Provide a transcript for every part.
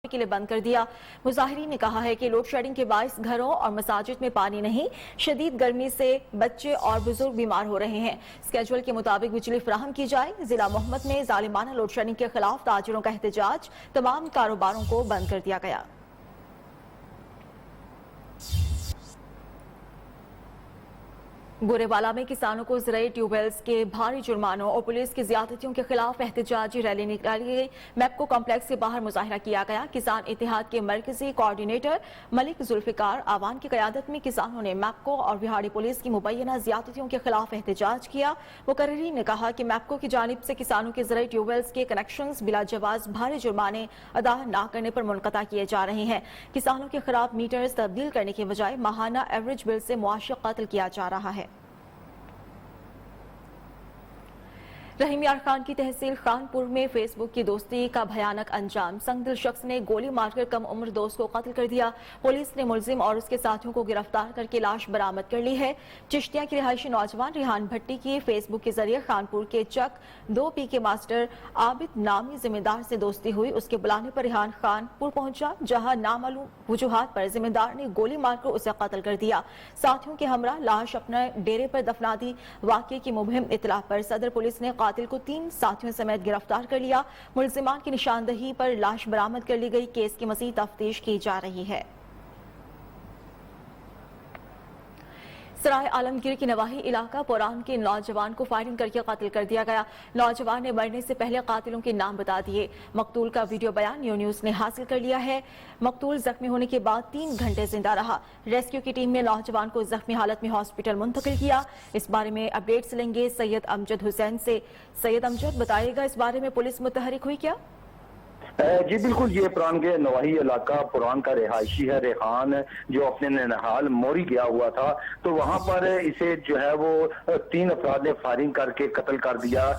کے لیے بند کر دیا۔ مظاہرین نے کہا ہے کہ لوڈ شیڈنگ کے باعث گھروں اور مساجد میں پانی نہیں، شدید گرمی سے بچے اور بزرگ بیمار ہو رہے ہیں۔ اسکیجول کے مطابق بجلی فراہم کی جائے۔ ضلع محمد میں ظالمانہ لوڈ شیڈنگ کے خلاف تاجروں کا احتجاج، تمام کاروباروں کو بند کر دیا گیا۔ گورے والا میں کسانوں کو زرعی ٹیوب ویلز کے بھاری جرمانوں اور پولیس کی زیادتیوں کے خلاف احتجاجی ریلی نکالی گئی۔ میپکو کمپلیکس کے باہر مظاہرہ کیا گیا۔ کسان اتحاد کے مرکزی کوارڈینیٹر ملک ذوالفقار آوان کی قیادت میں کسانوں نے میپکو اور وہاڑی پولیس کی مبینہ زیادتیوں کے خلاف احتجاج کیا۔ مقررین نے کہا کہ میپکو کی جانب سے کسانوں کے زرعی ٹیوب ویلز کے کنیکشنز بلا جواز بھاری جرمانے ادا نہ کرنے پر منقطع کیے جا رہے ہیں۔ کسانوں کے خلاف میٹرز تبدیل کرنے کے بجائے ماہانہ ایوریج بل سے معاشی قتل کیا جا رہا ہے۔ رحیم یار خان کی تحصیل خانپور میں فیس بک کی دوستی کا بھیانک انجام، سنگدل شخص نے گولی مار کر کم عمر دوست کو قتل کر دیا۔ پولیس نے ملزم اور اس کے ساتھیوں کو گرفتار کر کے لاش برآمد کر لی ہے۔ چشتیہ کی رہائشی نوجوان ریحان بھٹی کی فیس بک کے ذریعے خانپور کے چک 2 کے ماسٹر عابد نامی ذمہ دار سے دوستی ہوئی۔ اس کے بلانے پر ریحان خانپور پہنچا، جہاں نامعلوم وجوہات پر ذمہ دار نے گولی مار کر اسے قتل کر دیا۔ ساتھیوں کے ہمراہ لاش اپنے ڈیرے پر دفنا دی۔ واقعے کی مبہم اطلاع پر صدر پولیس نے قاتل کو 3 ساتھیوں سمیت گرفتار کر لیا۔ ملزمان کی نشاندہی پر لاش برآمد کر لی گئی۔ کیس کی مزید تفتیش کی جا رہی ہے۔ سرائے عالمگیر کی نواحی علاقہ پوران کے نوجوان کو فائرنگ کر کے قتل کر دیا گیا۔ نوجوان نے مرنے سے پہلے قاتلوں کے نام بتا دیے۔ مقتول کا ویڈیو بیان نیوز نے حاصل کر لیا ہے۔ مقتول زخمی ہونے کے بعد 3 گھنٹے زندہ رہا۔ ریسکیو کی ٹیم نے نوجوان کو زخمی حالت میں ہاسپٹل منتقل کیا۔ اس بارے میں اپڈیٹس لیں گے سید امجد حسین سے۔ سید امجد، بتائیے گا اس بارے میں پولیس متحرک ہوئی کیا؟ جی بالکل، یہ پران کے نواحی علاقہ پران کا رہائشی ہے ریحان، جو اپنے ننہال موری گیا ہوا تھا، تو وہاں پر اسے جو ہے وہ 3 افراد نے فائرنگ کر کے قتل کر دیا۔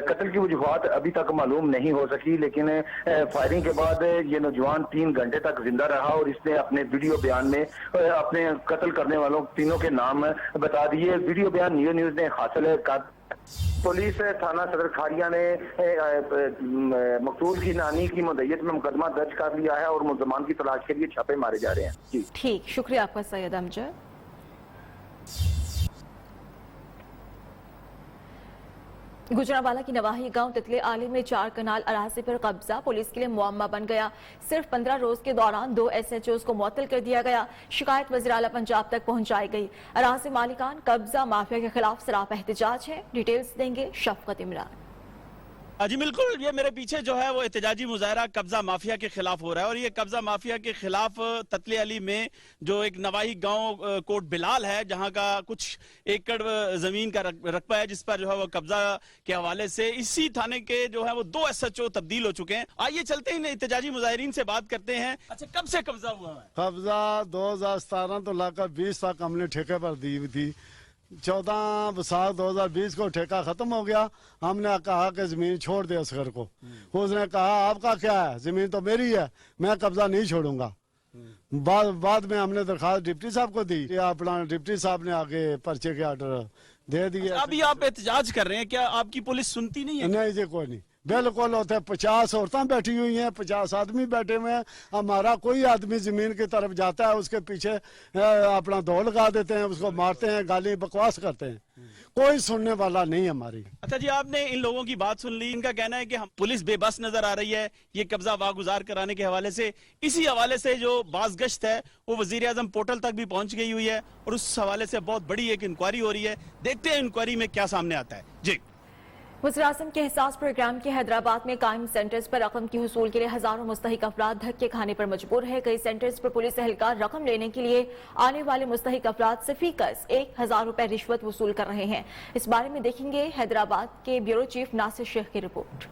قتل کی وجوہات ابھی تک معلوم نہیں ہو سکی، لیکن فائرنگ کے بعد یہ نوجوان 3 گھنٹے تک زندہ رہا اور اس نے اپنے ویڈیو بیان میں اپنے قتل کرنے والوں تینوں کے نام بتا دیے۔ ویڈیو بیان نیوز نے حاصل کر پولیس تھانہ صدر کھاڑیا نے مقتول کی نانی کی مدعیت میں مقدمہ درج کر لیا ہے اور ملزمان کی تلاش کے لیے چھاپے مارے جا رہے ہیں۔ جی ٹھیک، شکریہ آپ کا سید امجد۔ گجرانوالہ کی نواحی گاؤں تتلے عالی میں 4 کنال اراضی پر قبضہ پولیس کے لیے معمہ بن گیا۔ صرف 15 روز کے دوران 2 SHOs کو معطل کر دیا گیا۔ شکایت وزیر اعلیٰ پنجاب تک پہنچائی گئی۔ اراضی مالکان قبضہ مافیا کے خلاف سراپا احتجاج ہے۔ ڈیٹیلز دیں گے شفقت عمران۔ جی بالکل، یہ میرے پیچھے جو ہے وہ احتجاجی مظاہرہ قبضہ مافیا کے خلاف ہو رہا ہے، اور یہ قبضہ مافیا کے خلاف تتلے علی میں جو ایک نواحی گاؤں کوٹ بلال ہے، جہاں کا کچھ ایکڑ زمین کا رقبہ ہے، جس پر جو ہے وہ قبضہ کے حوالے سے اسی تھانے کے جو ہے وہ 2 SHO تبدیل ہو چکے ہیں۔ آئیے چلتے ہیں احتجاجی مظاہرین سے بات کرتے ہیں۔ اچھا، کب سے قبضہ ہوا ہے؟ قبضہ 2017 تو لا کر 20 تک ہم نے ٹھیکے پر دی ہوئی تھی۔ 14 وساخ 2020 کو ٹھیکہ ختم ہو گیا۔ ہم نے کہا کہ زمین چھوڑ دے اصغر کو۔ اس نے کہا آپ کا کیا ہے، زمین تو میری ہے، میں قبضہ نہیں چھوڑوں گا۔ بعد میں ہم نے درخواست ڈپٹی صاحب کو دی، اپنا ڈپٹی صاحب نے آگے پرچے کے آرڈر دے دیے۔ ابھی آپ احتجاج کر رہے ہیں، کیا آپ کی پولیس سنتی نہیں ہے؟ نہیں جی، کوئی نہیں، بالکل ہوتے 50 عورتیں بیٹھی ہوئی ہیں، 50 آدمی بیٹھے ہوئے ہیں۔ ہمارا کوئی آدمی زمین کی طرف جاتا ہے اس کے پیچھے اپنا دوڑ لگا دیتے ہیں، اس کو مارتے ہیں، گالی بکواس کرتے ہیں، کوئی سننے والا نہیں ہماری۔ اچھا جی، آپ نے ان لوگوں کی بات سن لی، ان کا کہنا ہے کہ پولیس بے بس نظر آ رہی ہے یہ قبضہ واگزار کرانے کے حوالے سے۔ اسی حوالے سے جو باز گشت ہے وہ وزیر اعظم پورٹل تک بھی پہنچ گئی ہوئی ہے، اور اس حوالے سے بہت بڑی ایک انکوائری ہو رہی ہے۔ دیکھتے ہیں انکوائری میں کیا سامنے آتا ہے۔ جی، وزیراعظم کے احساس پروگرام کے حیدرآباد میں قائم سینٹرز پر رقم کی حصول کے لیے ہزاروں مستحق افراد دھکے کھانے پر مجبور ہے۔ کئی سینٹرز پر پولیس اہلکار رقم لینے کے لیے آنے والے مستحق افراد سے فی کس 1000 روپے رشوت وصول کر رہے ہیں۔ اس بارے میں دیکھیں گے حیدرآباد کے بیورو چیف ناصر شیخ کی رپورٹ۔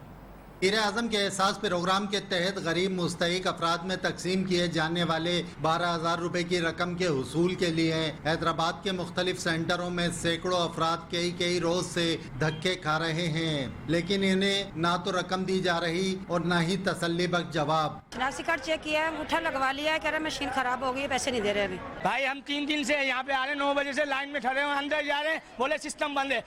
وزیر اعظم کے احساس پروگرام کے تحت غریب مستحق افراد میں تقسیم کیے جانے والے 12000 روپے کی رقم کے حصول کے لیے حیدرآباد کے مختلف سینٹروں میں سینکڑوں افراد کئی روز سے دھکے کھا رہے ہیں، لیکن انہیں نہ تو رقم دی جا رہی اور نہ ہی تسلی بخش جواب۔ شناختی کارڈ چیک کیا ہے، انگوٹھا لگوا لیا ہے، کہہ رہے مشین خراب ہو گئی ہے، پیسے نہیں دے رہے ابھی۔ بھائی ہم 3 دن سے یہاں پہ آ رہے ہیں، 9 بجے سے لائن میں کھڑے ہیں، اندر جا رہے ہیں، بولے سسٹم بند ہے۔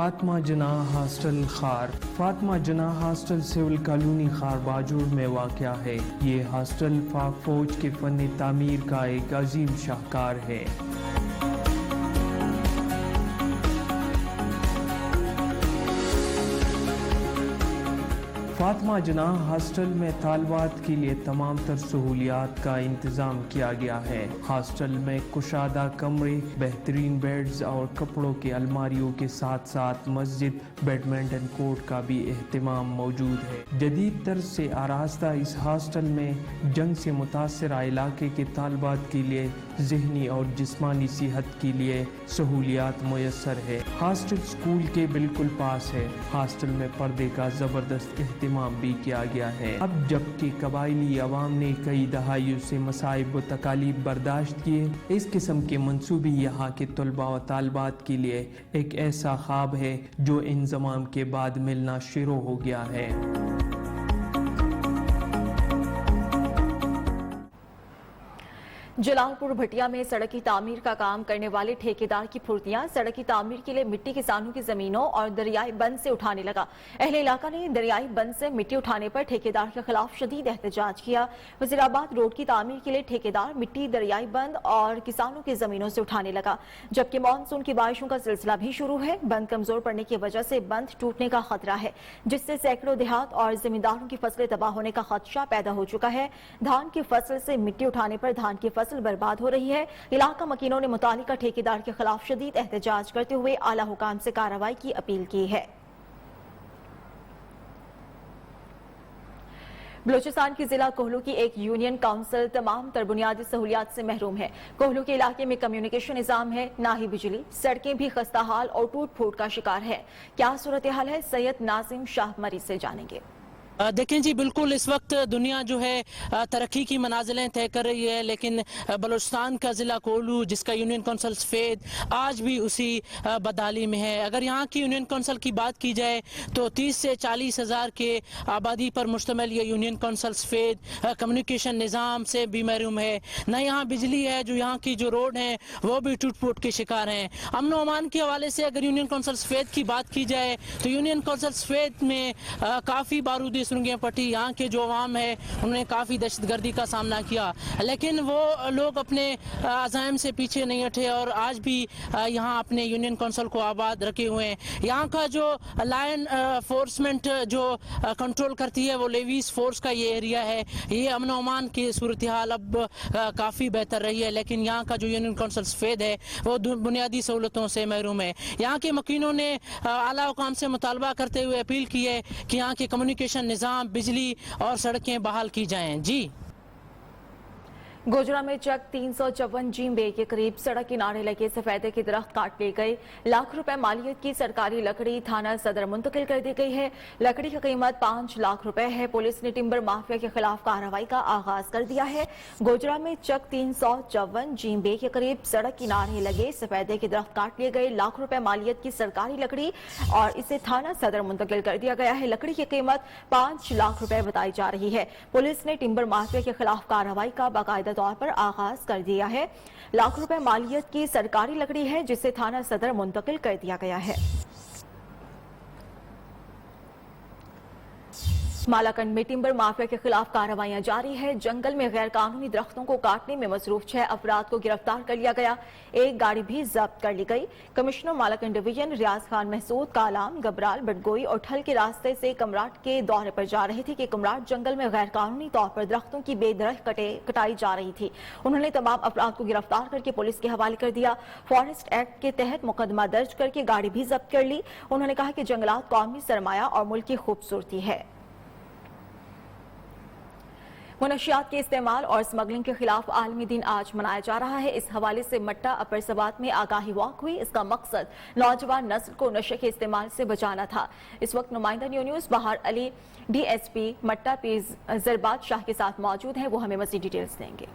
فاطمہ جناح ہاسٹل خار۔ فاطمہ جناح ہاسٹل سول کالونی خار باجوڑ میں واقع ہے۔ یہ ہاسٹل پاک فوج کے فن تعمیر کا ایک عظیم شاہکار ہے۔ فاطمہ جناح ہاسٹل میں طالبات کے لیے تمام تر سہولیات کا انتظام کیا گیا ہے۔ ہاسٹل میں کشادہ کمرے، بہترین بیڈز اور کپڑوں کے الماریوں کے ساتھ ساتھ مسجد، بیڈمنٹن کورٹ کا بھی اہتمام موجود ہے۔ جدید طرز سے آراستہ اس ہاسٹل میں جنگ سے متاثرہ علاقے کے طالبات کے لیے ذہنی اور جسمانی صحت کے لیے سہولیات میسر ہے۔ ہاسٹل اسکول کے بالکل پاس ہے۔ ہاسٹل میں پردے کا زبردست اہتمام بھی کیا گیا ہے۔ اب جبکہ قبائلی عوام نے کئی دہائیوں سے مصائب و تکالیف برداشت کیے، اس قسم کے منصوبے یہاں کے طلباء و طالبات کے لیے ایک ایسا خواب ہے جو انضمام کے بعد ملنا شروع ہو گیا ہے۔ جلال پور بھٹیا میں سڑک کی تعمیر کا کام کرنے والے ٹھیکیدار کی پھرتیاں سڑک کی تعمیر کے لیے مٹی کسانوں کی زمینوں اور دریائی بند سے اٹھانے لگا۔ اہل علاقہ نے دریائی بند سے مٹی اٹھانے پر ٹھیکیدار کے خلاف شدید احتجاج کیا۔ وزیر آباد روڈ کی تعمیر کے لیے ٹھیکیدار مٹی دریائی بند اور کسانوں کی زمینوں سے اٹھانے لگا، جبکہ مانسون کی بارشوں کا سلسلہ بھی شروع ہے۔ بند کمزور پڑنے کی وجہ سے بند ٹوٹنے کا خطرہ ہے، جس سے سینکڑوں دیہات اور زمینداروں کی فصلیں تباہ ہونے کا خدشہ پیدا ہو چکا ہے۔ دھان کی فصل سے مٹی اٹھانے پر دھان کی فصل برباد ہو رہی ہے۔ علاقہ مکینوں نے متعلقہ ٹھیکیدار کے خلاف شدید احتجاج کرتے ہوئے اعلیٰ حکام سے کارروائی کی اپیل کی ہے۔ بلوچستان کی ضلع کوہلو کی ایک یونین کونسل تمام تر بنیادی سہولیات سے محروم ہے۔ کوہلو کے علاقے میں کمیونیکیشن نظام ہے، نہ ہی بجلی، سڑکیں بھی خستہ حال اور ٹوٹ پھوٹ کا شکار ہے۔ کیا صورتحال ہے، سید ناظم شاہ مری سے جانیں گے۔ دیکھیں جی، بالکل اس وقت دنیا جو ہے ترقی کی منازلیں طے کر رہی ہے، لیکن بلوچستان کا ضلع کوہلو جس کا یونین کونسل سفید آج بھی اسی بدحالی میں ہے۔ اگر یہاں کی یونین کونسل کی بات کی جائے تو 30 سے 40 ہزار کے آبادی پر مشتمل یہ یونین کونسل سفید کمیونیکیشن نظام سے بھی محروم ہے۔ نہ یہاں بجلی ہے، جو یہاں کی جو روڈ ہیں وہ بھی ٹوٹ پھوٹ کے شکار ہیں۔ امن و امان کے حوالے سے اگر یونین کونسل سفید کی بات کی جائے تو یونین کونسل سفید میں کافی بارودی سرنگیں پٹی، یہاں کے جو عوام ہے انہوں نے کافی دہشت گردی کا سامنا کیا، لیکن وہ لوگ اپنے عزائم سے پیچھے نہیں ہٹے اور آج بھی یہاں اپنے یونین کونسل کو آباد رکھے ہوئے ہیں۔ یہاں کا جو لائن فورسمنٹ جو کنٹرول کرتی ہے وہ لیویز فورس کا یہ ایریا ہے۔ یہ امن و امان کی صورتحال اب کافی بہتر رہی ہے، لیکن یہاں کا جو یونین کونسل سفید ہے وہ بنیادی سہولتوں سے محروم ہے۔ یہاں کے مکینوں نے اعلیٰ حکام سے مطالبہ کرتے ہوئے اپیل کی ہے کہ یہاں کے کمیونیکیشن نظام، بجلی اور سڑکیں بحال کی جائیں۔ جی گوجرا میں چک 354 جیم بے کے قریب سڑک کنارے لگے سفیدے کے درخت کاٹ لیے گئے۔ لاکھ روپے مالیت کی سرکاری لکڑی تھانہ صدر منتقل کر دی گئی ہے۔ لکڑی کی قیمت 5 لاکھ روپے ہے۔ پولیس نے ٹمبر مافیا کے خلاف کارروائی کا آغاز کر دیا ہے۔ گوجرا میں چک 354 جیم بے کے قریب سڑک کنارے لگے سفیدے کے درخت کاٹ لیے گئے۔ لاکھ روپے مالیت کی سرکاری لکڑی اور اسے تھانہ صدر منتقل کر دیا گیا ہے۔ لکڑی کی قیمت 5 لاکھ روپے بتائی جا رہی ہے۔ پولیس نے ٹمبر مافیا کے خلاف کارروائی کا باقاعدہ طور پر آغاز کر دیا ہے۔ لاکھ روپے مالیت کی سرکاری لکڑی ہے جسے تھانہ صدر منتقل کر دیا گیا ہے۔ مالاکنڈ میں ٹمبر مافیا کے خلاف کارروائیاں جاری ہے۔ جنگل میں غیر قانونی درختوں کو کاٹنے میں مصروف 6 افراد کو گرفتار کر لیا گیا۔ ایک گاڑی بھی ضبط کر لی گئی۔ کمشنر مالاکنڈ ڈویژن ریاض خان محسود کالام، گبرال، بٹگوئی اور ٹھل کے راستے سے کمراٹ کے دورے پر جا رہے تھے کہ کمراٹ جنگل میں غیر قانونی طور پر درختوں کی بے درخت کٹائی جا رہی تھی۔ انہوں نے تمام افراد کو گرفتار کر کے پولیس کے حوالے کر دیا۔ فارسٹ ایکٹ کے تحت مقدمہ درج کر کے گاڑی بھی ضبط کر لی۔ انہوں نے کہا کہ جنگلات قومی سرمایہ اور ملک کی خوبصورتی ہے۔ منشیات کے استعمال اور اسمگلنگ کے خلاف عالمی دن آج منایا جا رہا ہے۔ اس حوالے سے مٹا اپر سوات میں آگاہی واک ہوئی۔ اس کا مقصد نوجوان نسل کو نشے کے استعمال سے بچانا تھا۔ اس وقت نمائندہ نیوز بہار علی ڈی ایس پی مٹا پیر زربات شاہ کے ساتھ موجود ہیں، وہ ہمیں مزید ڈیٹیلز دیں گے۔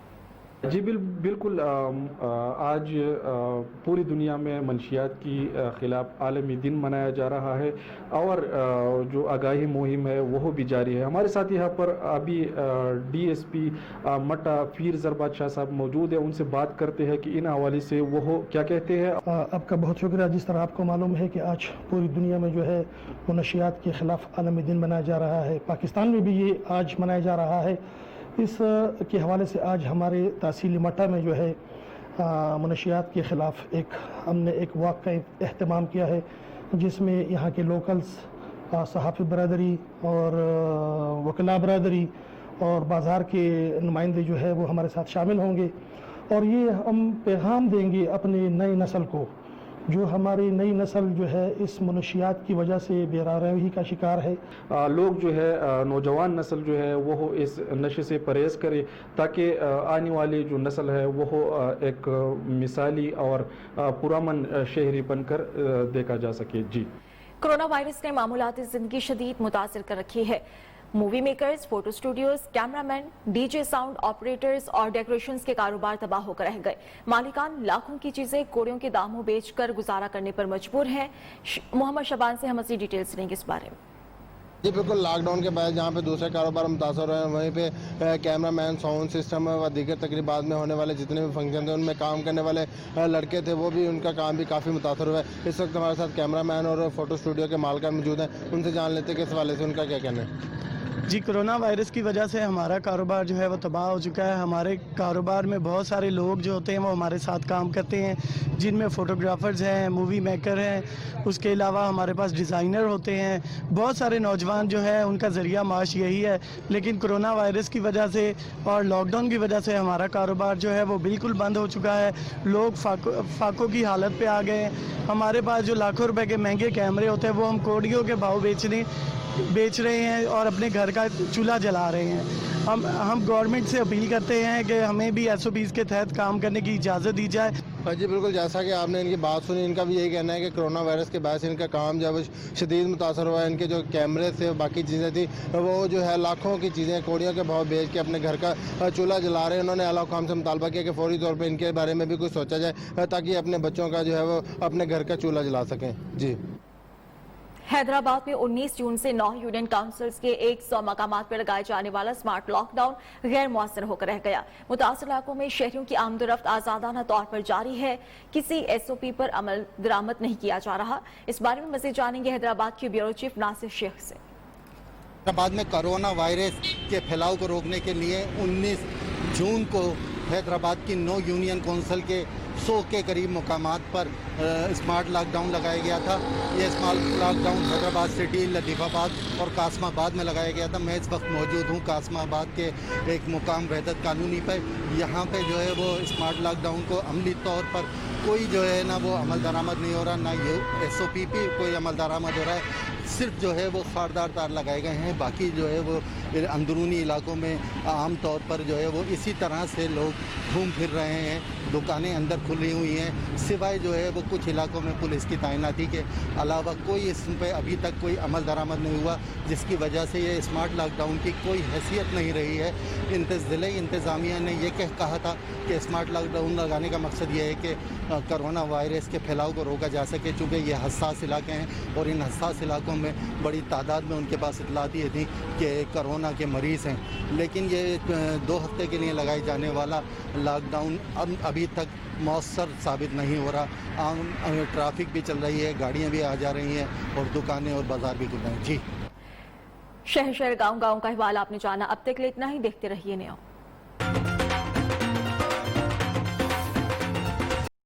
جی بالکل آج پوری دنیا میں منشیات کی خلاف عالمی دن منایا جا رہا ہے اور جو آگاہی مہم ہے وہ بھی جاری ہے. ہمارے ساتھ یہاں پر ابھی ڈی ایس پی مٹا پیر زربات شاہ صاحب موجود ہیں. ان سے بات کرتے ہیں کہ ان حوالے سے وہ کیا کہتے ہیں. آپ کا بہت شکریہ. جس طرح آپ کو معلوم ہے کہ آج پوری دنیا میں جو ہے منشیات کے خلاف عالمی دن منایا جا رہا ہے. پاکستان میں بھی یہ آج منایا جا رہا ہے. اس کے حوالے سے آج ہمارے تحصیل مٹا میں جو ہے منشیات کے خلاف ہم نے ایک واک کا اہتمام کیا ہے جس میں یہاں کے لوکلز صحافی برادری اور وکلاء برادری اور بازار کے نمائندے جو ہے وہ ہمارے ساتھ شامل ہوں گے اور یہ ہم پیغام دیں گے اپنی نئی نسل کو. جو ہماری نئی نسل جو ہے اس منشیات کی وجہ سے بے راہی کا شکار ہے. لوگ جو ہے نوجوان نسل جو ہے وہ اس نشے سے پرہیز کرے تاکہ آنے والی جو نسل ہے وہ ایک مثالی اور پرامن شہری بن کر دیکھا جا سکے. جی کورونا وائرس نے معمولاتی زندگی شدید متاثر کر رکھی ہے. Movie makers, photo studios, camera man, D J, sound operators اور ڈیکوریشنز کے کاروبار تباہ ہو کر رہ گئے. مالکان لاکھوں کی چیزیں کوڑیوں کے داموں بیچ کر گزارا کرنے پر مجبور ہیں. محمد شبان سے ہم مزید ڈیٹیلز لیں گے اس بارے میں. جی بالکل، لاک ڈاؤن کے بعد جہاں پہ دوسرے کاروبار متاثر ہوئے ہیں وہیں پہ کیمرہ مین، ساؤنڈ سسٹم و دیگر تقریبات میں ہونے والے جتنے بھی فنکشن تھے ان میں کام کرنے والے لڑکے تھے وہ بھی ان کا کام بھی کافی متاثر ہوا ہے. اس وقت ہمارے ساتھ کیمرہ مین اور فوٹو اسٹوڈیو کے مالکان موجود ہیں. ان سے جان لیتے کہ اس حوالے سے ان کا کیا کہنا ہے. جی کرونا وائرس کی وجہ سے ہمارا کاروبار جو ہے وہ تباہ ہو چکا ہے. ہمارے کاروبار میں بہت سارے لوگ جو ہوتے ہیں وہ ہمارے ساتھ کام کرتے ہیں جن میں فوٹوگرافرز ہیں، مووی میکر ہیں، اس کے علاوہ ہمارے پاس ڈیزائنر ہوتے ہیں. بہت سارے نوجوان جو ہے ان کا ذریعہ معاش یہی ہے. لیکن کرونا وائرس کی وجہ سے اور لاک ڈاؤن کی وجہ سے ہمارا کاروبار جو ہے وہ بالکل بند ہو چکا ہے. لوگ فاقوں کی حالت پہ آ گئے ہیں. ہمارے پاس جو لاکھوں روپے کے مہنگے کیمرے ہوتے ہیں وہ ہم کوڑیوں کے بھاؤ بیچ رہے ہیں اور اپنے گھر کا چولہا جلا رہے ہیں. ہم گورنمنٹ سے اپیل کرتے ہیں کہ ہمیں بھی ایس او پیز کے تحت کام کرنے کی اجازت دی جائے. جی بالکل، جیسا کہ آپ نے ان کی بات سنی، ان کا بھی یہی کہنا ہے کہ کرونا وائرس کے باعث ان کا کام جو ہے شدید متاثر ہوا ہے. ان کے جو کیمرے تھے باقی چیزیں تھیں وہ جو ہے لاکھوں کی چیزیں کوڑیوں کے بھاؤ بیچ کے اپنے گھر کا چولہا جلا رہے ہیں. انہوں نے اعلیٰ حکام سے مطالبہ کیا کہ فوری طور پہ ان کے بارے میں بھی کچھ سوچا جائے تاکہ اپنے بچوں کا جو ہے وہ اپنے گھر کا چولہا جلا سکیں. جی حیدرآباد میں 19 جون سے 9 یونین کاؤنسلز کے 100 مقامات پر لگائے جانے والا سمارٹ لاک ڈاؤن غیر مؤثر ہو کر رہ گیا. متاثرہ علاقوں میں شہریوں کی آمد و رفت آزادانہ طور پر جاری ہے. کسی ایس او پی پر عمل درآمد نہیں کیا جا رہا. اس بارے میں مزید جانیں گے حیدرآباد کے بیورو چیف ناصر شیخ سے. حیدرآباد میں کرونا وائرس کے پھیلاؤ کو روکنے کے لیے 19 جون کو حیدرآباد کی 9 یونین کونسل کے 100 کے قریب مقامات پر اسمارٹ لاک ڈاؤن لگایا گیا تھا. یہ smart lockdown Hyderabad city, Latifabad اور قاسم آباد میں لگایا گیا تھا. میں اس وقت موجود ہوں قاسم آباد کے ایک مقام وحدت قانونی پر. یہاں پہ جو ہے وہ اسمارٹ لاک ڈاؤن کو عملی طور پر کوئی جو ہے نا وہ عمل درآمد نہیں ہو رہا، نہ یہ ایس او پی پہ کوئی عمل درآمد ہو رہا ہے. صرف جو ہے وہ خاردار تار لگائے گئے ہیں. باقی جو ہے وہ اندرونی علاقوں میں عام طور پر جو ہے وہ اسی طرح سے لوگ گھوم پھر رہے ہیں. دکانیں اندر کھلی ہوئی ہیں سوائے جو ہے وہ کچھ علاقوں میں پولیس کی تعیناتی کے علاوہ کوئی اس پہ ابھی تک کوئی عمل درآمد نہیں ہوا، جس کی وجہ سے یہ اسمارٹ لاک ڈاؤن کی کوئی حیثیت نہیں رہی ہے. ضلعی انتظامیہ نے یہ کہا تھا کہ اسمارٹ لاک ڈاؤن لگانے کا مقصد یہ ہے کہ کرونا وائرس کے پھیلاؤ کو روکا جا سکے، چونکہ یہ حساس علاقے ہیں اور ان حساس علاقوں میں بڑی تعداد میں ان کے پاس اطلاعات یہ تھیں کہ کرونا کے مریض ہیں. لیکن یہ 2 ہفتے کے لیے لگائی جانے والا لاک ڈاؤن ابھی تک مؤثر ثابت نہیں ہو رہا. عام ٹرافک بھی چل رہی ہے، گاڑیاں بھی آ جا رہی ہیں اور دکانیں اور بازار بھی کھل رہے ہیں. جی شہر شہر گاؤں گاؤں کا حوالہ آپ نے جانا. اب تک کے لیے اتنا ہی. دیکھتے رہیے نیو.